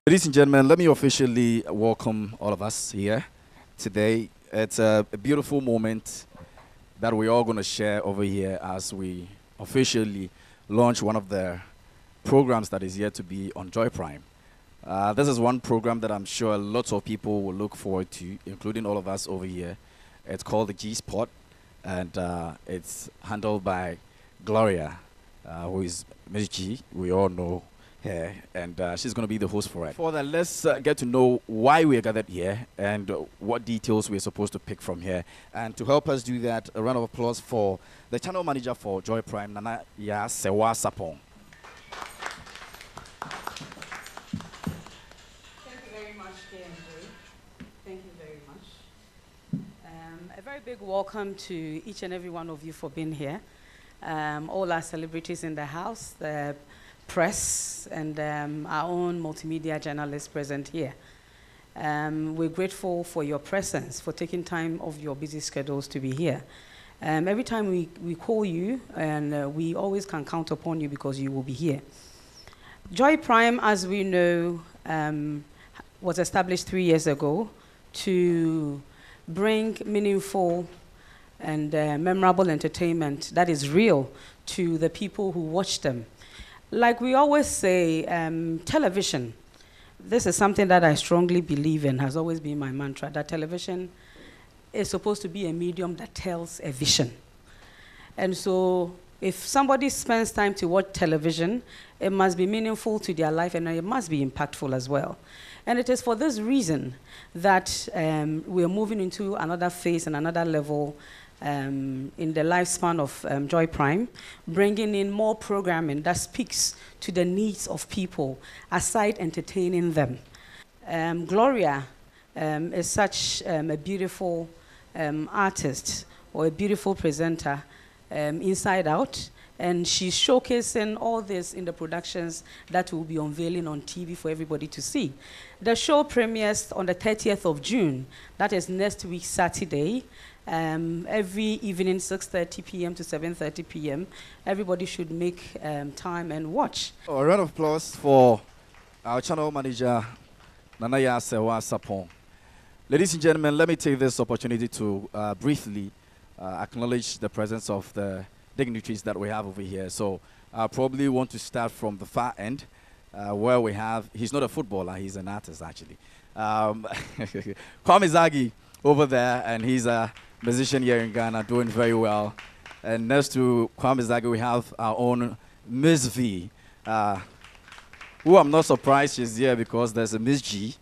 Ladies and gentlemen, let me officially welcome all of us here today. It's a beautiful moment that we're all going to share over here as we officially launch one of the programs that is yet to be on Joy Prime. This is one program that I'm sure lots of people will look forward to, including all of us over here. It's called the G Spot, and it's handled by Gloria, who is MzGee. We all know her, and she's going to be the host for it. For that, let's get to know why we are gathered here and what details we're supposed to pick from here. And to help us do that, a round of applause for the channel manager for Joy Prime, Nana Ya Sewa Sapong. Thank you very much, KMJ. Thank you very much. A very big welcome to each and every one of you for being here. All our celebrities in the house, the press, and our own multimedia journalists present here. We're grateful for your presence, for taking time off your busy schedules to be here. Every time we call you, and we always can count upon you because you will be here. Joy Prime, as we know, was established 3 years ago to bring meaningful and memorable entertainment that is real to the people who watch them. Like we always say, television, this is something that I strongly believe in, has always been my mantra, that television is supposed to be a medium that tells a vision. And so if somebody spends time to watch television, it must be meaningful to their life and it must be impactful as well. And it is for this reason that we're moving into another phase and another level in the lifespan of Joy Prime, bringing in more programming that speaks to the needs of people, aside entertaining them. Gloria is such a beautiful artist or a beautiful presenter inside out, and she's showcasing all this in the productions that will be unveiling on TV for everybody to see. The show premieres on the 30th of June. That is next week, Saturday. Every evening, 6:30 p.m. to 7:30 p.m. Everybody should make time and watch. A round of applause for our channel manager, Nanaya Sewa Sapong. Ladies and gentlemen, let me take this opportunity to briefly acknowledge the presence of the dignitaries that we have over here. So I probably want to start from the far end, where we have, he's not a footballer, he's an artist actually. MzGee over there, and he's a musician here in Ghana, doing very well. And next to MzGee, we have our own MzV, who I'm not surprised she's here because there's a MzGee,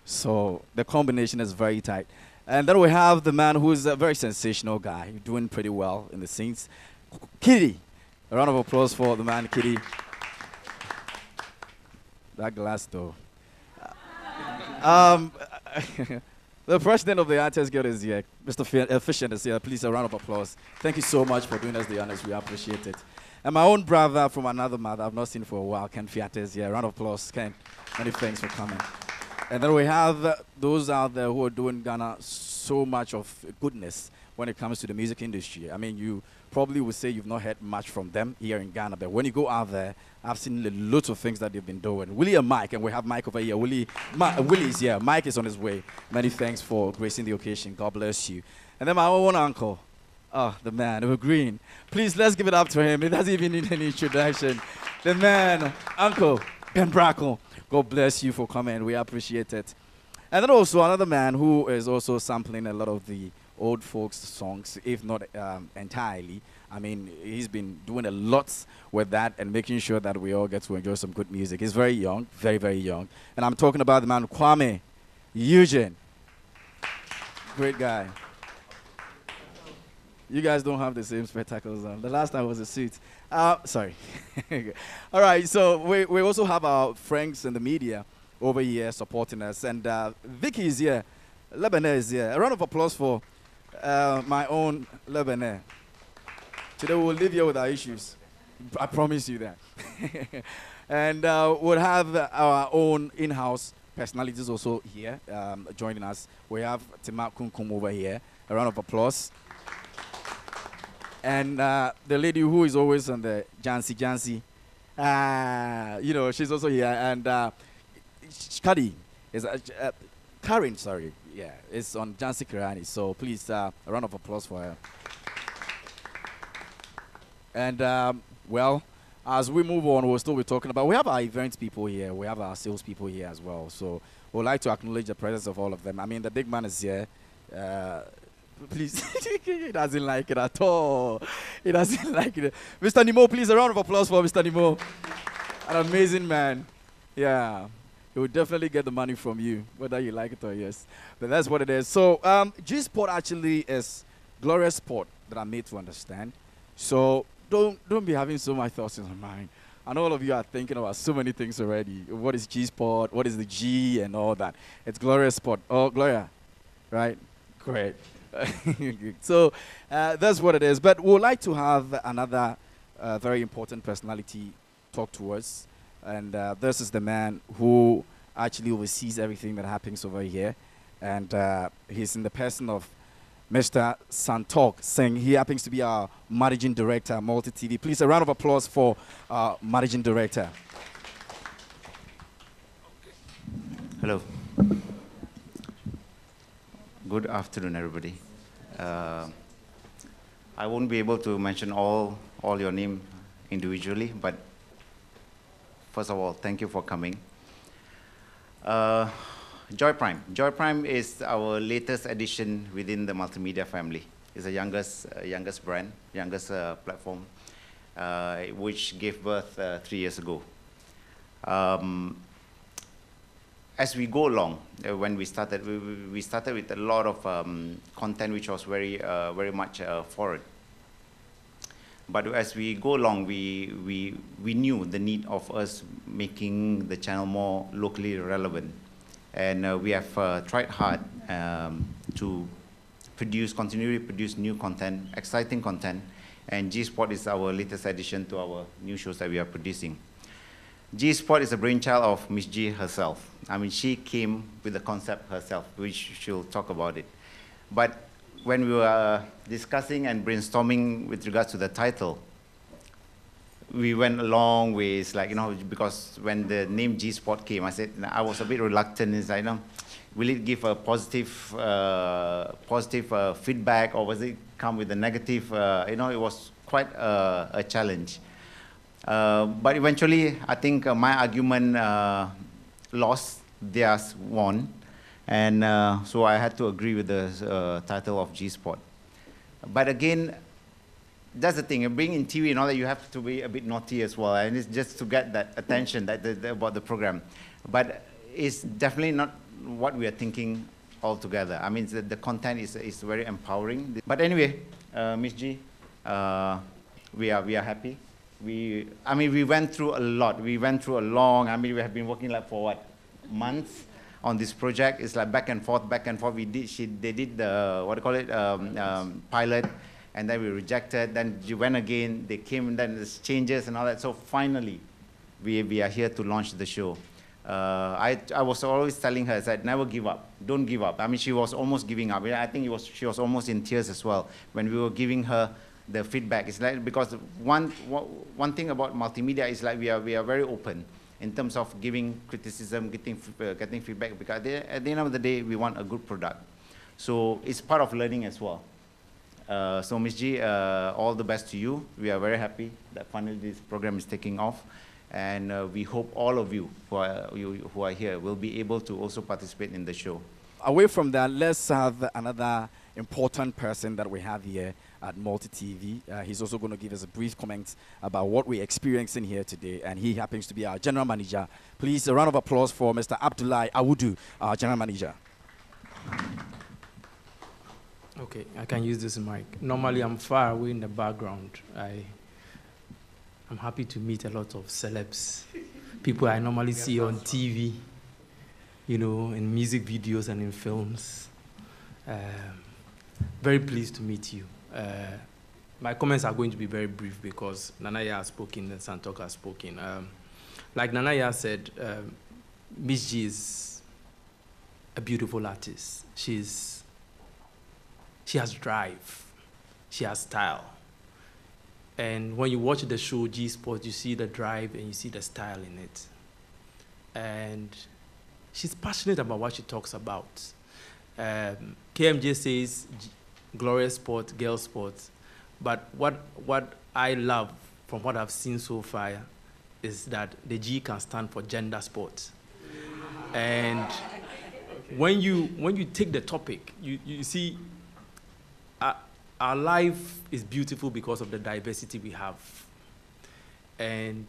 so the combination is very tight. And then we have the man who's a very sensational guy, doing pretty well in the scenes, Kitty. A round of applause for the man, Kitty. That glass, though. The president of the Artists Guild is here. Mr. Fisher is here. Please, a round of applause. Thank you so much for doing us the honors. We appreciate it. And my own brother from another mother I've not seen for a while, Ken Fiat, is here. A round of applause, Ken. Many thanks for coming. And then we have those out there who are doing Ghana so much of goodness when it comes to the music industry. I mean, you probably would say you've not heard much from them here in Ghana, but when you go out there, I've seen lots of things that they've been doing. Willie and Mike, and we have Mike over here. Willie is here. Mike is on his way. Many thanks for gracing the occasion. God bless you. And then my own uncle, the man, Green. Please, let's give it up to him. He doesn't even need any introduction. The man, Uncle Ben Brackle. God bless you for coming. We appreciate it. And then also another man who is also sampling a lot of the old folks songs, if not entirely. I mean, he's been doing a lot with that and making sure that we all get to enjoy some good music. He's very young, very, very young. And I'm talking about the man Kwame Eugene. Great guy. You guys don't have the same spectacles on. The last time was a suit. Sorry. All right, so we also have our friends in the media over here supporting us. And Vicky is here. Lebanon is here. A round of applause for my own Lebanon. Today we'll leave here with our issues. I promise you that. And we'll have our own in-house personalities also here joining us. We have Timak Kunkum over here. A round of applause. And the lady who is always on the Jancy, you know, she's also here. And Kadi is Karen, sorry, yeah, is on Jansi Kirani. So please, a round of applause for her. And well, as we move on, we'll still be talking about. We have our events people here. We have our sales people here as well. So we'd like to acknowledge the presence of all of them. I mean, the big man is here. Please, he doesn't like it at all. He doesn't like it. Mr. Nemo, please, a round of applause for Mr. Nemo. An amazing man. Yeah. He will definitely get the money from you, whether you like it or yes. But that's what it is. So G-Sport actually is glorious sport that I'm made to understand. So don't be having so much thoughts in your mind. I know all of you are thinking about so many things already. What is G-Sport? What is the G and all that? It's glorious sport. Oh, Gloria, right? Great. So that's what it is. But we would like to have another very important personality talk to us. And this is the man who actually oversees everything that happens over here. And he's in the person of Mr. Santok Singh. He happens to be our managing director at Multi TV. Please, a round of applause for our managing director. Hello. Good afternoon, everybody. I won't be able to mention all your name individually, but first of all, thank you for coming. Joy Prime. Joy Prime is our latest addition within the multimedia family. It's the youngest brand, youngest platform, which gave birth 3 years ago. As we go along, when we started with a lot of content which was very much foreign. But as we go along, we knew the need of us making the channel more locally relevant. And we have tried hard to continually produce new content, exciting content. And G-Sport is our latest addition to our new shows that we are producing. G-Sport is a brainchild of MzGee herself. I mean, she came with the concept herself, which she'll talk about it. But when we were discussing and brainstorming with regards to the title, we went a long ways, like, because when the name G-Sport came, I was a bit reluctant. It's like, will it give a positive feedback, or was it come with a negative? It was quite a challenge. But eventually, I think my argument lost, theirs won. And so I had to agree with the title of G-Sport. But again, that's the thing. Being in TV and all that, you have to be a bit naughty as well. And it's just to get that attention about the program. But it's definitely not what we are thinking altogether. I mean, the content is very empowering. But anyway, MzGee, we are happy. We went through a lot. We went through a long, we have been working like for what, months on this project. It's like back and forth, back and forth. They did the, pilot, and then we rejected. Then you went again, they came, and then there's changes and all that. So finally, we are here to launch the show. I was always telling her that never give up, don't give up. I mean, she was almost giving up. I think she was almost in tears as well when we were giving her the feedback. It's like, because one thing about multimedia is like we are very open in terms of giving criticism, getting feedback, because at the end of the day, we want a good product. So it's part of learning as well. So MzGee, all the best to you. We are very happy that finally this program is taking off. And we hope all of you who are here will be able to also participate in the show. Away from that, let's have another important person that we have here at Multi TV. He's also going to give us a brief comment about what we're experiencing here today, and he happens to be our general manager. Please, a round of applause for Mr. Abdullahi Awudu, our general manager. Okay, I can use this mic. Normally, I'm far away in the background. I'm happy to meet a lot of celebs, people I normally see on TV, in music videos and in films. Very pleased to meet you. My comments are going to be very brief because Nanaya has spoken and Santok has spoken. Like Nanaya said, MzGee is a beautiful artist. She has drive. She has style. And when you watch the show G-Sport, you see the drive and you see the style in it. And she's passionate about what she talks about. KMJ says glorious sport, girl sport, but what I love from what I've seen so far is that the G can stand for gender sport. And when you take the topic, you see our life is beautiful because of the diversity we have. And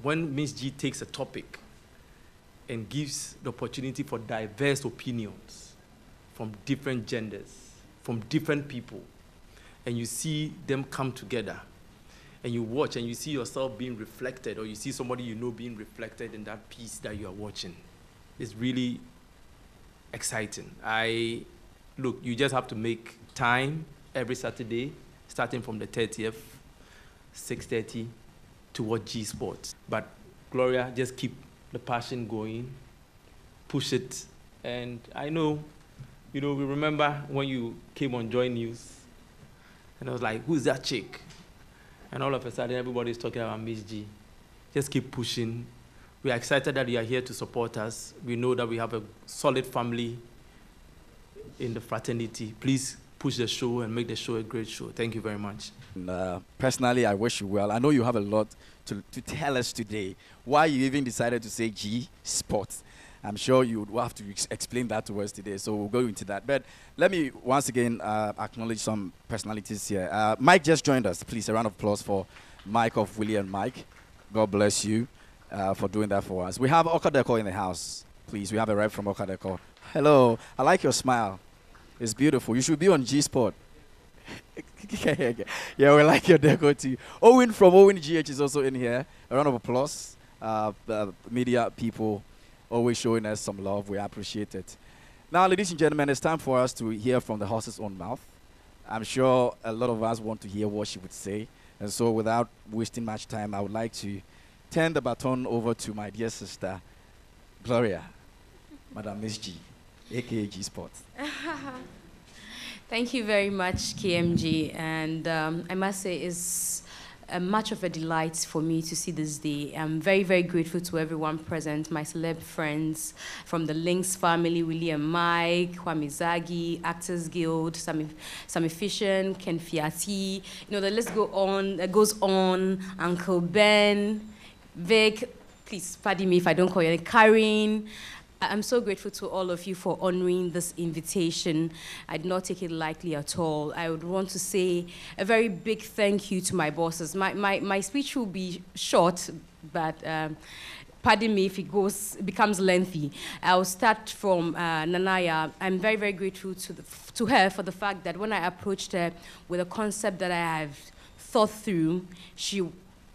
when MzGee takes a topic and gives the opportunity for diverse opinions from different genders, from different people, and you see them come together, and you watch and you see yourself being reflected, or you see somebody you know being reflected in that piece that you are watching, it's really exciting. Look, you just have to make time every Saturday, starting from the 30th, 6:30, to watch G Sports. But Gloria, just keep the passion going, push it. And I know, we remember when you came on Joy News, and I was like, who's that chick? And all of a sudden, everybody's talking about MzGee. Just keep pushing. We are excited that you are here to support us. We know that we have a solid family in the fraternity. Please push the show and make the show a great show. Thank you very much. And, personally, I wish you well. I know you have a lot to tell us today. Why you even decided to say G Sports. I'm sure you would have to explain that to us today, so we'll go into that. But let me once again acknowledge some personalities here. Mike just joined us. Please, a round of applause for Mike of Willie and Mike. God bless you for doing that for us. We have Okadeko in the house. Please, we have a rep from Okadeko. Hello. I like your smile. It's beautiful. You should be on G Sport. Yeah, we like your deco too. Owen from Owen GH is also in here. A round of applause. Media people always showing us some love. We appreciate it. Now, ladies and gentlemen, it's time for us to hear from the horse's own mouth. I'm sure a lot of us want to hear what she would say. And so without wasting much time, I would like to turn the baton over to my dear sister, Gloria, Madam MzGee, a.k.a. G Sports. Thank you very much, KMG. And I must say it's much of a delight for me to see this day. I'm very, very grateful to everyone present, my celeb friends from the Lynx family, Willie and Mike, MzGee, Actors Guild, Sammy Fission, Ken Fiati. The list goes on. Uncle Ben, Vic, please pardon me if I don't call you, Karen. I'm so grateful to all of you for honoring this invitation. I did not take it lightly at all. I would want to say a very big thank you to my bosses. My speech will be short, but pardon me if it becomes lengthy. I'll start from Nanaya. I'm very, very grateful to her for the fact that when I approached her with a concept that I have thought through, she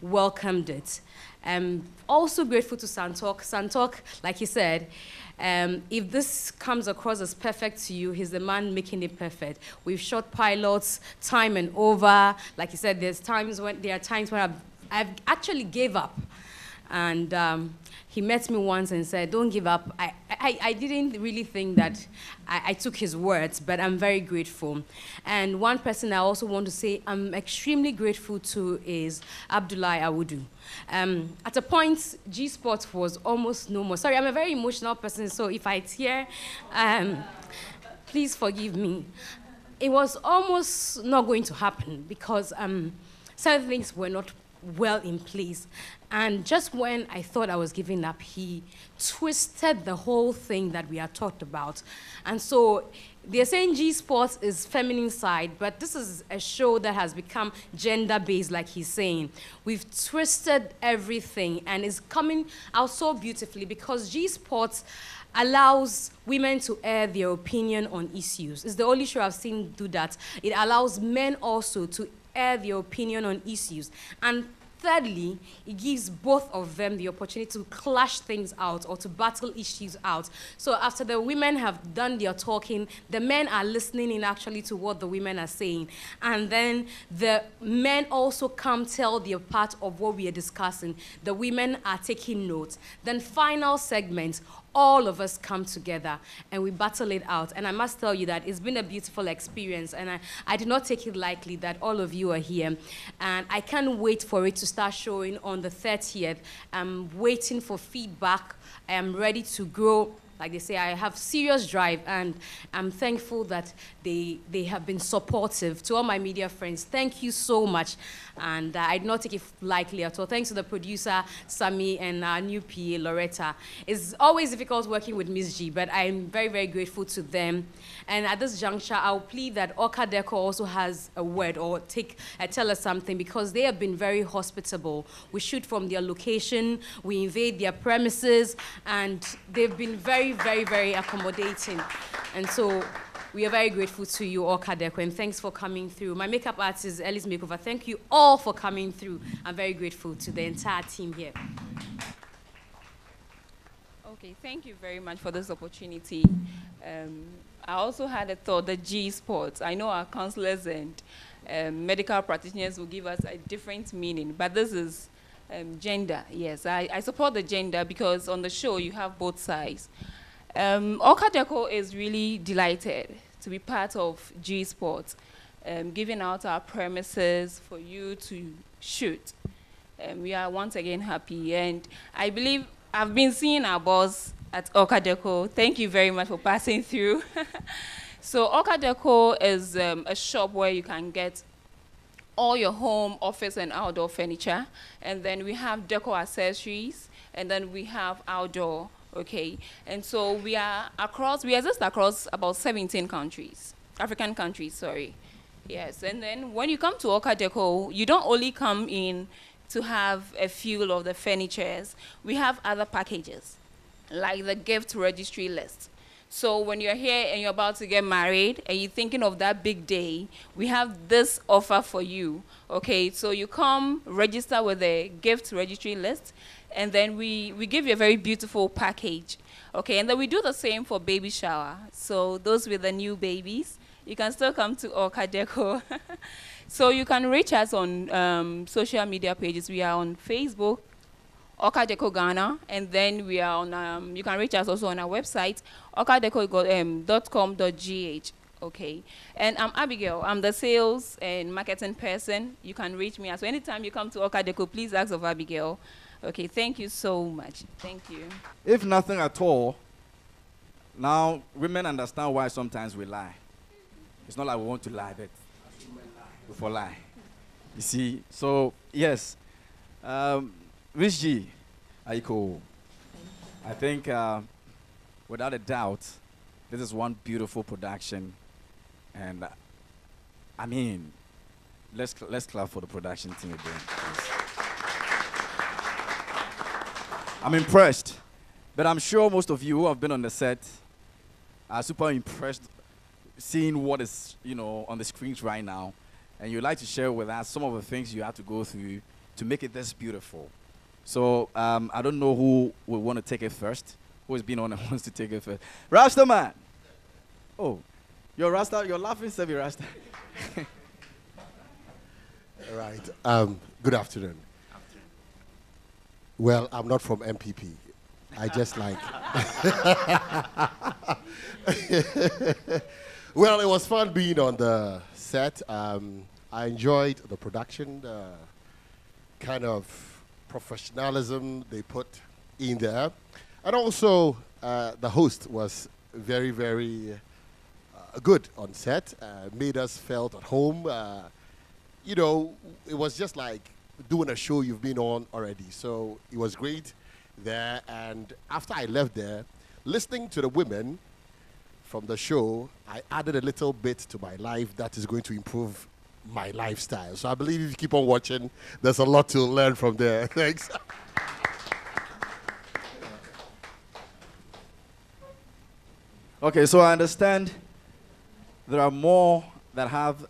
welcomed it. I'm also grateful to Santok. Santok, like he said, if this comes across as perfect to you, he's the man making it perfect. We've shot pilots time and over. Like he said, there are times when I've actually gave up. And he met me once and said, don't give up. I didn't really think that I took his words, but I'm very grateful. And one person I also want to say I'm extremely grateful to is Abdullahi Awudu. At a point, G Sport was almost no more. Sorry, I'm a very emotional person, so if I tear, please forgive me. It was almost not going to happen because certain things were not well in place. And just when I thought I was giving up, he twisted the whole thing that we had talked about. And so they're saying G Sports is feminine side, but this is a show that has become gender-based, like he's saying. We've twisted everything, and it's coming out so beautifully because G Sports allows women to air their opinion on issues. It's the only show I've seen do that. It allows men also to air their opinion on issues. And thirdly, it gives both of them the opportunity to clash things out or to battle issues out. So after the women have done their talking, the men are listening in actually to what the women are saying. And then the men also come tell their part of what we are discussing. The women are taking notes. Then final segment, all of us come together and we battle it out. And I must tell you that it's been a beautiful experience, and I did not take it lightly that all of you are here. And I can't wait for it to start showing on the 30th. I'm waiting for feedback. I am ready to grow like they say, I have serious drive, and I'm thankful that they have been supportive. To all my media friends, thank you so much, and I did not take it lightly at all. Thanks to the producer, Sami, and our new PA, Loretta. It's always difficult working with MzGee, but I'm very, very grateful to them. And at this juncture, I'll plead that Orca Deco also has a word or tell us something, because they have been very hospitable. We shoot from their location, we invade their premises, and they've been very, very, very accommodating. And so we are very grateful to you, Orca Deco, and thanks for coming through. My makeup artist, Ellie's Makeover, thank you all for coming through. I'm very grateful to the entire team here. Okay, thank you very much for this opportunity. I also had a thought, the G sports. I know our counselors and medical practitioners will give us a different meaning, but this is gender. Yes, I support the gender because on the show you have both sides. Orca Deco is really delighted to be part of G Sports, giving out our premises for you to shoot. We are once again happy, and I believe I've been seeing our boss at Orca Deco. Thank you very much for passing through. So Orca Deco is a shop where you can get all your home, office, and outdoor furniture. And then we have deco accessories, and then we have outdoor, okay? And so we exist across about 17 countries, African countries, sorry. Yes, and then when you come to Orca Deco, you don't only come in to have a few of the furnitures. We have other packages, like the gift registry list. So when you're here and you're about to get married and you're thinking of that big day, we have this offer for you, okay? So you come, register with the gift registry list, and then we give you a very beautiful package, okay? And then we do the same for baby shower. So those with the new babies, you can still come to Orca Deco. So you can reach us on social media pages. We are on Facebook, Orca Deco Ghana, and then we are on, you can reach us also on our website, orcadeco.com.gh, okay? And I'm Abigail. I'm the sales and marketing person. You can reach me. So anytime you come to Orca Deco, please ask of Abigail. Okay, thank you so much. Thank you. If nothing at all, now women understand why sometimes we lie. It's not like we want to lie, but for lie. You see, so yes, MzGee, Aiko, I think without a doubt, this is one beautiful production, and I mean, let's clap for the production team again, please. I'm impressed, but I'm sure most of you who have been on the set are super impressed seeing what is, on the screens right now. And you'd like to share with us some of the things you had to go through to make it this beautiful. So I don't know who will want to take it first. Who has been on and wants to take it first? Rasta man. Oh, you're Rasta. You're laughing, Sebi Rasta. All right. Good afternoon. Well, I'm not from MPP. I just like. Well, it was fun being on the set. I enjoyed the production, the kind of professionalism they put in there. And also, the host was very, very good on set, made us felt at home. It was just like doing a show you've been on already. So it was great there. And after I left there, listening to the women from the show, I added a little bit to my life that is going to improve my lifestyle. So I believe if you keep on watching, there's a lot to learn from there. Thanks. Okay, so I understand there are more that have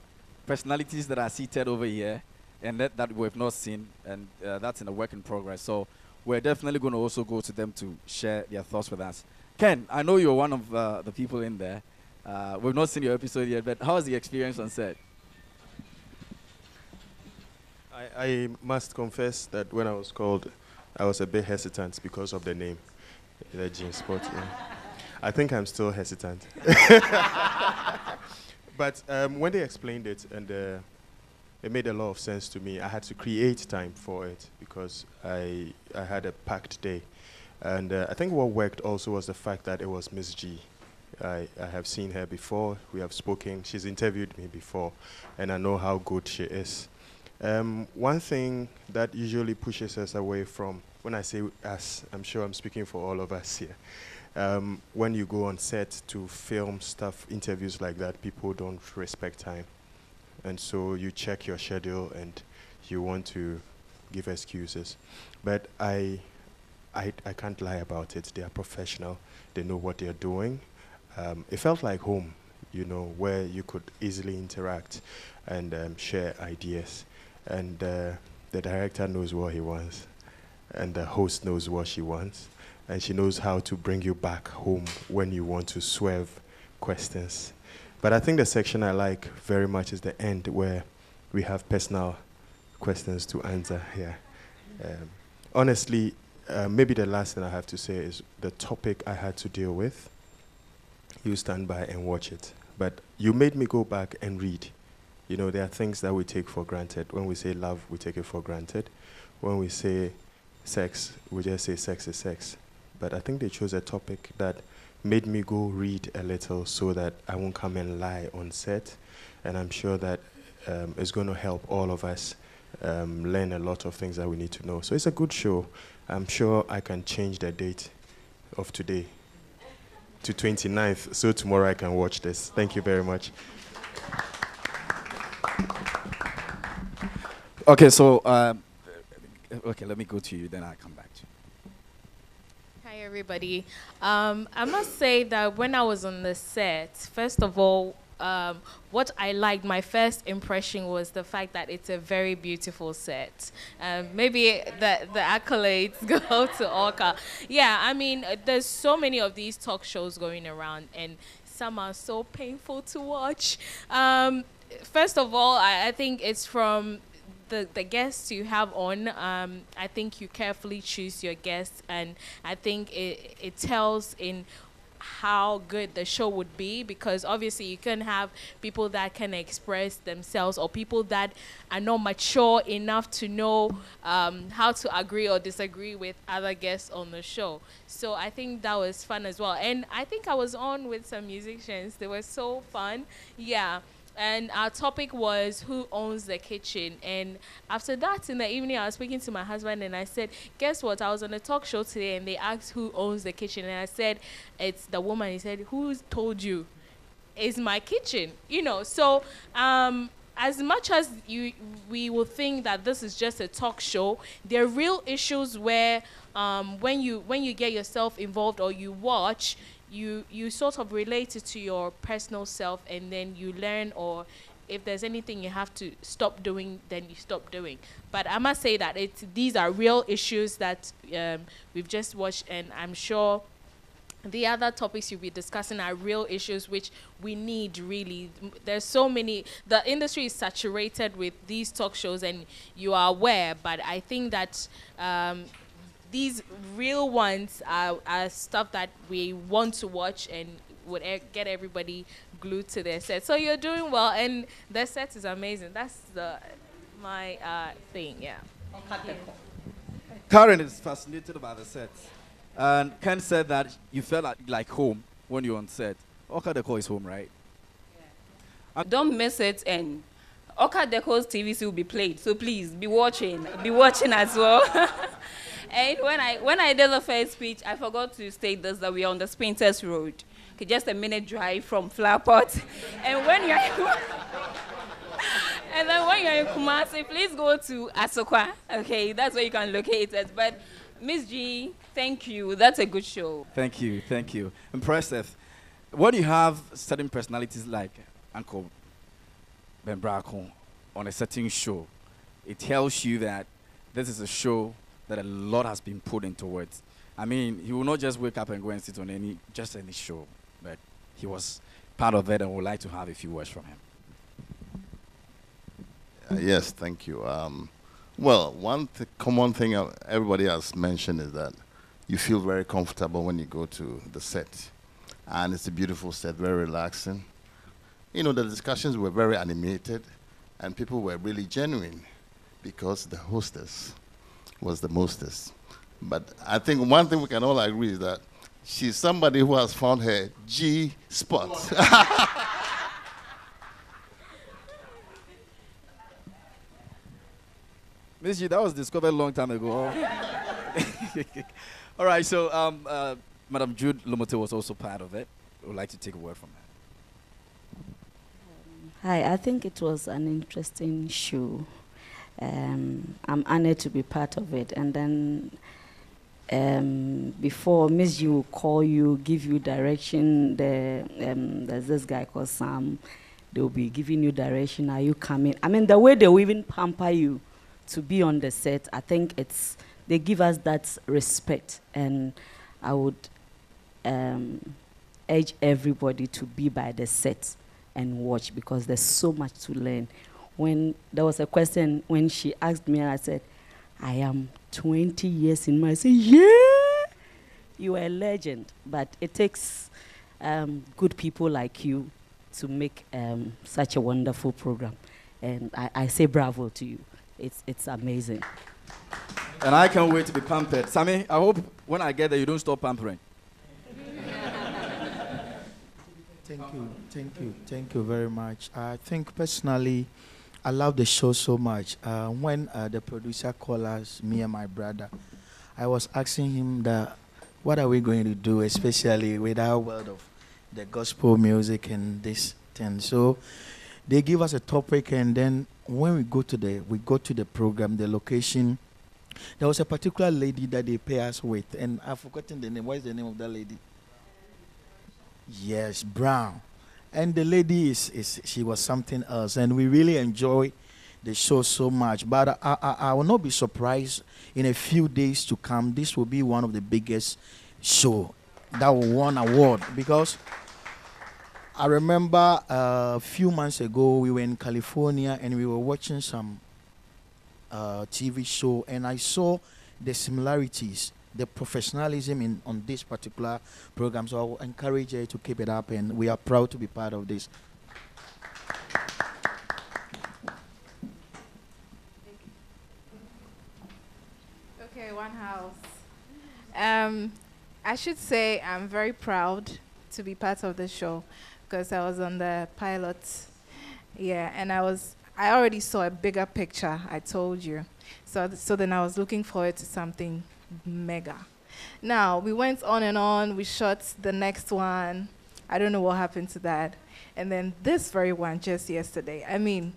personalities that are seated over here and that we have not seen, and that's in a work in progress. So we're definitely going to also go to them to share their thoughts with us. Ken, I know you're one of the people in there. We've not seen your episode yet, but how was the experience on set? I must confess that when I was called, I was a bit hesitant because of the name, the G Sport. Yeah. I think I'm still hesitant. But when they explained it, and it made a lot of sense to me, I had to create time for it because I had a packed day. And I think what worked also was the fact that it was MzGee. I have seen her before. We have spoken. She's interviewed me before, and I know how good she is. One thing that usually pushes us away from, when I say us, I'm sure I'm speaking for all of us here. When you go on set to film stuff, interviews like that, people don't respect time. And so you check your schedule and you want to give excuses. But I can't lie about it. They are professional. They know what they're doing. It felt like home, you know, where you could easily interact and share ideas. And the director knows what he wants, and the host knows what she wants, and she knows how to bring you back home when you want to swerve questions. But I think the section I like very much is the end, where we have personal questions to answer here. Honestly, maybe the last thing I have to say is the topic I had to deal with. You stand by and watch it. But you made me go back and read. You know, there are things that we take for granted. When we say love, we take it for granted. When we say sex, we just say sex is sex. But I think they chose a topic that made me go read a little so that I won't come and lie on set. And I'm sure that it's going to help all of us learn a lot of things that we need to know. So it's a good show. I'm sure I can change the date of today to 29th, so tomorrow I can watch this. Thank you very much. Okay, so, okay, let me go to you, then I'll come back to you. Hi, everybody. I must say that when I was on the set, first of all, what I liked, my first impression was the fact that it's a very beautiful set. Maybe the accolades go to Orca. Yeah, I mean, there's so many of these talk shows going around, and some are so painful to watch. First of all, I think it's from the guests you have on. I think you carefully choose your guests, and I think it tells in how good the show would be, because obviously you can have people that can express themselves or people that are not mature enough to know how to agree or disagree with other guests on the show. So I think that was fun as well. And I think I was on with some musicians. They were so fun. Yeah. And our topic was who owns the kitchen. And after that, in the evening, I was speaking to my husband and I said, guess what? I was on a talk show today and they asked who owns the kitchen. And I said, it's the woman. He said, who told you? It's my kitchen. You know, so as much as we will think that this is just a talk show, there are real issues where when you get yourself involved or you watch, you sort of relate it to your personal self, and then you learn, or if there's anything you have to stop doing, then you stop doing. But I must say that these are real issues that we've just watched, and I'm sure the other topics you'll be discussing are real issues which we need, really. There's so many. The industry is saturated with these talk shows, and you are aware, but I think that these real ones are stuff that we want to watch and would get everybody glued to their set. So you're doing well, and the set is amazing. That's my thing, yeah. Karen is fascinated by the set. And Ken said that you felt like home when you're on set. Oka Deco is home, right? Yeah. Don't miss it, and Oka Deco's TVC will be played. So please be watching as well. And when I did the first speech, I forgot to state this, that we are on the Spinters Road. Okay, just a minute drive from Flowerpot. And when you're in Kumasi, please go to Asokwa. Okay, that's where you can locate us. But MzGee, thank you. That's a good show. Thank you. Impressive. When you have certain personalities like Uncle Ben Bracon on a certain show, it tells you that this is a show that a lot has been put into it. I mean, he will not just wake up and go and sit on any show, but he was part of it, and would like to have a few words from him. Yes, thank you. Well, one common thing everybody has mentioned is that you feel very comfortable when you go to the set. And it's a beautiful set, very relaxing. You know, the discussions were very animated, and people were really genuine, because the hostess was the mostest. But I think one thing we can all agree is that she's somebody who has found her G spot. MzGee, that was discovered a long time ago. All right, so Madam Jude Lomote was also part of it. I would like to take a word from her. Hi, I think it was an interesting show. I'm honored to be part of it. And then before MzGee will call you, give you direction, there's this guy called Sam. They'll be giving you direction. Are you coming? I mean, the way they will even pamper you to be on the set, I think they give us that respect. And I would urge everybody to be by the set and watch, because there's so much to learn. When there was a question, when she asked me, I said, I am 20 years in my, I said, yeah, you are a legend. But it takes good people like you to make such a wonderful program. And I say bravo to you. It's amazing. And I can't wait to be pampered. Sammy, I hope when I get there, you don't stop pampering. Thank you very much. I think personally, I love the show so much. When the producer called us, me and my brother, I was asking him that, what are we going to do, especially with our world of the gospel music and this thing. So they give us a topic, and then when we go to the program, the location, there was a particular lady that they pay us with, and I've forgotten the name. What is the name of that lady? Yes, Brown. And the lady she was something else, and we really enjoy the show so much. But I will not be surprised in a few days to come. This will be one of the biggest show that will won award, because I remember a few months ago we were in California and we were watching some TV show, and I saw the similarities, the professionalism on this particular program. So I will encourage you to keep it up, and we are proud to be part of this. Okay, One House. I should say I'm very proud to be part of the show, because I was on the pilot. Yeah, and I already saw a bigger picture, I told you. So then I was looking forward to something mega. Now, we went on and on. We shot the next one. I don't know what happened to that. And then this very one just yesterday. I mean,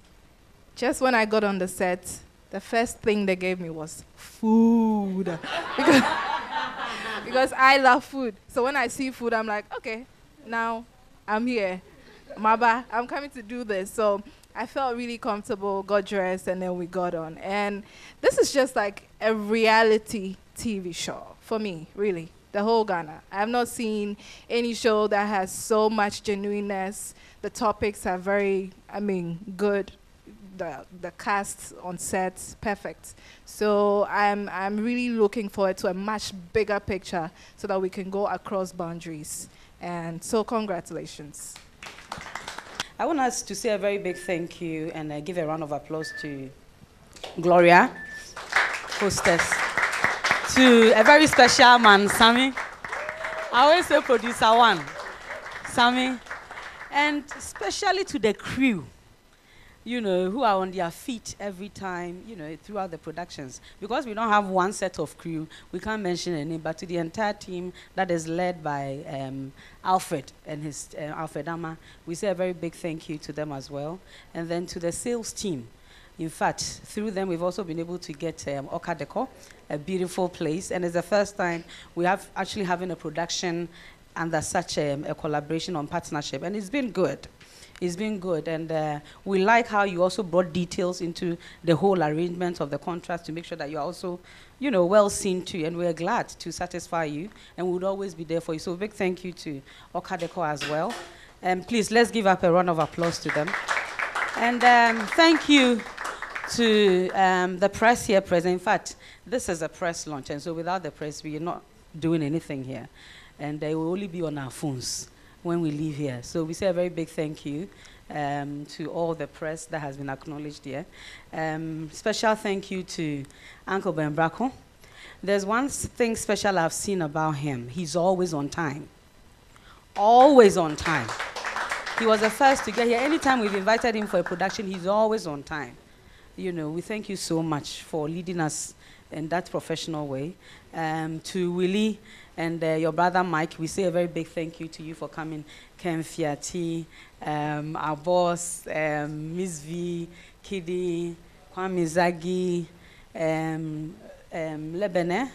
just when I got on the set, the first thing they gave me was food. because I love food. So when I see food, I'm like, okay, now I'm here. Maba, I'm coming to do this. So I felt really comfortable, got dressed, and then we got on. And this is just like a reality TV show for me, really, the whole Ghana. I have not seen any show that has so much genuineness. The topics are very, good. The cast on set, perfect. So I'm really looking forward to a much bigger picture so that we can go across boundaries. And so congratulations. I want us to say a very big thank you and give a round of applause to Gloria, hostess, to a very special man, Sammy. I always say producer one, Sammy, and especially to the crew, who are on their feet every time, throughout the productions. Because we don't have one set of crew, we can't mention any, but to the entire team that is led by Alfred and his Alfred Ama, we say a very big thank you to them as well. And then to the sales team. In fact, through them, we've also been able to get Oka Decor, a beautiful place. And it's the first time we have actually having a production under such a collaboration on partnership. And it's been good. It's been good, and we like how you also brought details into the whole arrangement of the contract to make sure that you're also, well seen too, and we're glad to satisfy you, and we would always be there for you. So a big thank you to Okadeko as well. And please, let's give up a round of applause to them. And thank you to the press here present. In fact, this is a press launch, and so without the press, we are not doing anything here. And they will only be on our phones when we leave here. So we say a very big thank you to all the press that has been acknowledged here. Special thank you to Uncle Ben Braco. There's one thing special I've seen about him. He's always on time. Always on time. He was the first to get here. Anytime we've invited him for a production, he's always on time. You know, we thank you so much for leading us in that professional way. To Willie and your brother Mike, we say a very big thank you to you for coming. Ken Fiati, our boss, MzGee, Kidi, MzGee, Lebene,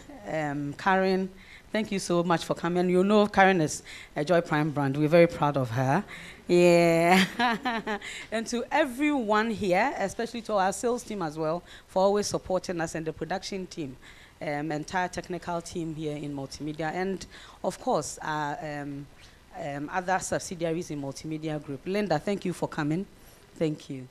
Karen. Thank you so much for coming. You know Karen is a Joy Prime brand. We're very proud of her. Yeah. And to everyone here, especially to our sales team as well, for always supporting us, and the production team, entire technical team here in Multimedia, and of course, our other subsidiaries in Multimedia Group. Linda, thank you for coming. Thank you.